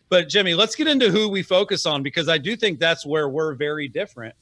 But Jimmy, let's get into who we focus on, because I do think that's where we're very different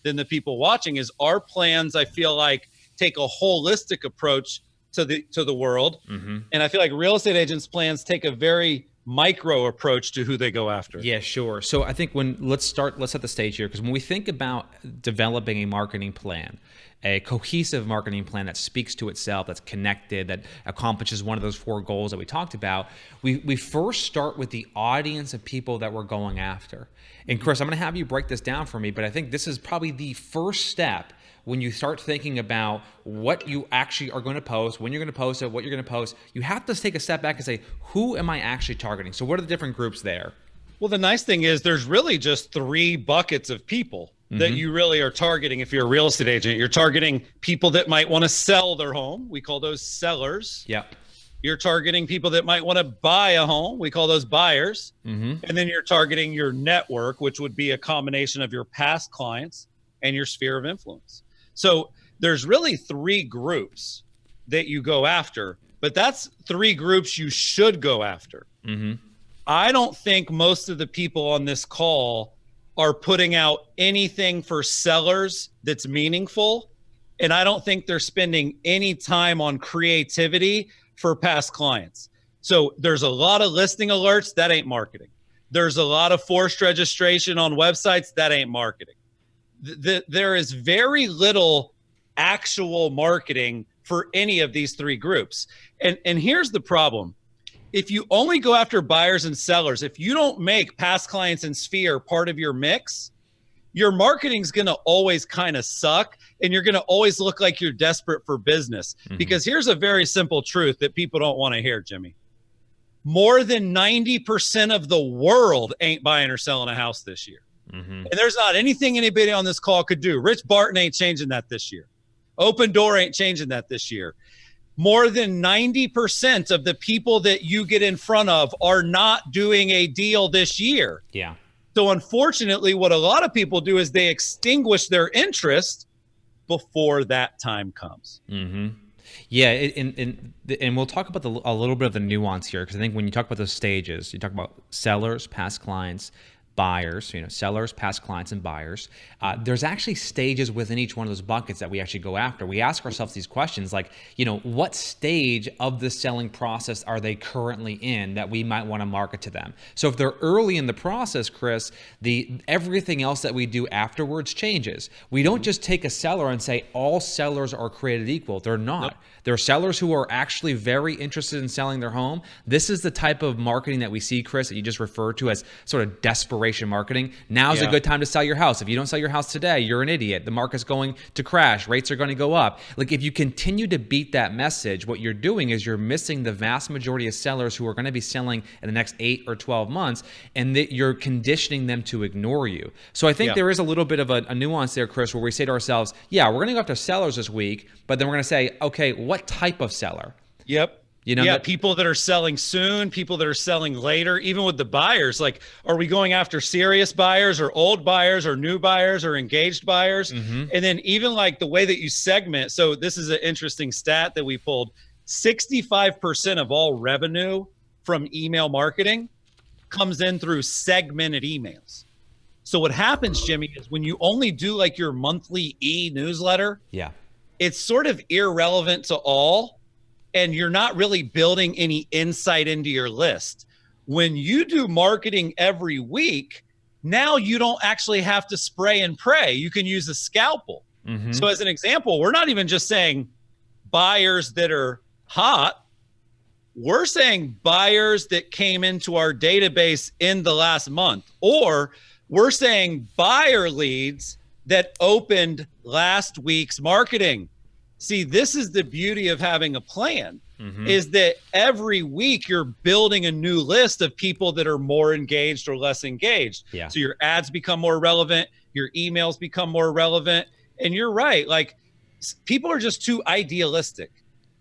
than the people watching. Is our plans, I feel like, take a holistic approach to the world. Mm-hmm. And I feel like real estate agents' plans take a very micro approach to who they go after. Yeah, sure. So I think let's set the stage here, because when we think about developing a marketing plan, a cohesive marketing plan that speaks to itself, that's connected, that accomplishes one of those 4 goals that we talked about, we first start with the audience of people that we're going after. And Chris, I'm going to have you break this down for me, but I think this is probably the first step when you start thinking about what you actually are going to post, when you're going to post it, what you're going to post. You have to take a step back and say, who am I actually targeting? So what are the different groups there? Well, the nice thing is there's really just 3 buckets of people that you really are targeting. If you're a real estate agent, you're targeting people that might want to sell their home. We call those sellers. Yeah. You're targeting people that might want to buy a home. We call those buyers. Mm-hmm. And then you're targeting your network, which would be a combination of your past clients and your sphere of influence. So there's really 3 groups that you go after, but that's 3 groups you should go after. Mm-hmm. I don't think most of the people on this call are putting out anything for sellers that's meaningful. And I don't think they're spending any time on creativity for past clients. So there's a lot of listing alerts, that ain't marketing. There's a lot of forced registration on websites, that ain't marketing. There is very little actual marketing for any of these 3 groups. And here's the problem. If you only go after buyers and sellers, if you don't make past clients and sphere part of your mix, your marketing's going to always kind of suck, and you're going to always look like you're desperate for business. Mm-hmm. Because here's a very simple truth that people don't want to hear, Jimmy. More than 90% of the world ain't buying or selling a house this year. Mm-hmm. And there's not anything anybody on this call could do. Rich Barton ain't changing that this year. Open Door ain't changing that this year. More than 90% of the people that you get in front of are not doing a deal this year. Yeah. So unfortunately, what a lot of people do is they extinguish their interest before that time comes. Mm-hmm. Yeah, and we'll talk about a little bit of the nuance here, because I think when you talk about those stages, you talk about sellers, past clients, buyers, sellers, past clients, and buyers. There's actually stages within each one of those buckets that we actually go after. We ask ourselves these questions like, what stage of the selling process are they currently in that we might want to market to them? So if they're early in the process, Chris, everything else that we do afterwards changes. We don't just take a seller and say all sellers are created equal. They're not. Nope. There are sellers who are actually very interested in selling their home. This is the type of marketing that we see, Chris, that you just referred to as sort of desperation marketing. Now's a good time to sell your house. If you don't sell your house today, you're an idiot. The market's going to crash. Rates are going to go up. Like, if you continue to beat that message, what you're doing is you're missing the vast majority of sellers who are going to be selling in the next 8 or 12 months, and that you're conditioning them to ignore you. So I think there is a little bit of a nuance there, Chris, where we say to ourselves, we're going to go after sellers this week, but then we're going to say, okay, what type of seller? Yep. People that are selling soon, people that are selling later, even with the buyers. Like, are we going after serious buyers or old buyers or new buyers or engaged buyers? Mm-hmm. And then even like the way that you segment. So this is an interesting stat that we pulled. 65% of all revenue from email marketing comes in through segmented emails. So what happens, Jimmy, is when you only do like your monthly e-newsletter, it's sort of irrelevant to all, and you're not really building any insight into your list. When you do marketing every week, now you don't actually have to spray and pray. You can use a scalpel. Mm-hmm. So as an example, we're not even just saying buyers that are hot. We're saying buyers that came into our database in the last month, or we're saying buyer leads that opened last week's marketing. See, this is the beauty of having a plan, is that every week you're building a new list of people that are more engaged or less engaged. Yeah. So your ads become more relevant, your emails become more relevant. And you're right. Like, people are just too idealistic.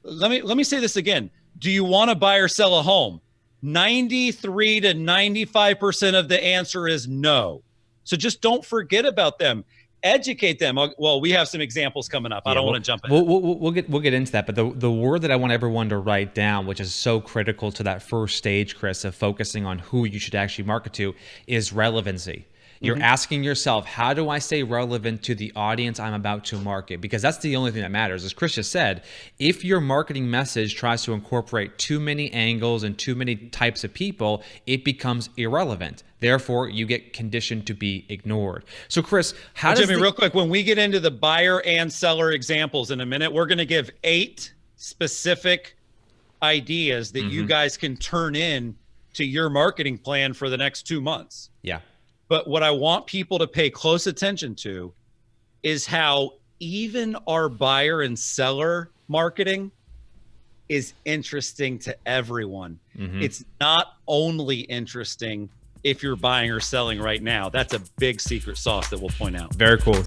Let me say this again. Do you want to buy or sell a home? 93 to 95% of the answer is no. So just don't forget about them. educate them. Well, we have some examples coming up. I don't want to jump in. We'll get into that. But the word that I want everyone to write down, which is so critical to that first stage, Chris, of focusing on who you should actually market to, is relevancy. You're asking yourself, how do I stay relevant to the audience I'm about to market? Because that's the only thing that matters. As Chris just said, if your marketing message tries to incorporate too many angles and too many types of people, it becomes irrelevant. Therefore, you get conditioned to be ignored. So, Chris, Jimmy, real quick, when we get into the buyer and seller examples in a minute, we're going to give 8 specific ideas that you guys can turn in to your marketing plan for the next 2 months. Yeah. But what I want people to pay close attention to is how even our buyer and seller marketing is interesting to everyone. It's not only interesting if you're buying or selling right now. That's a big secret sauce that we'll point out. Very cool.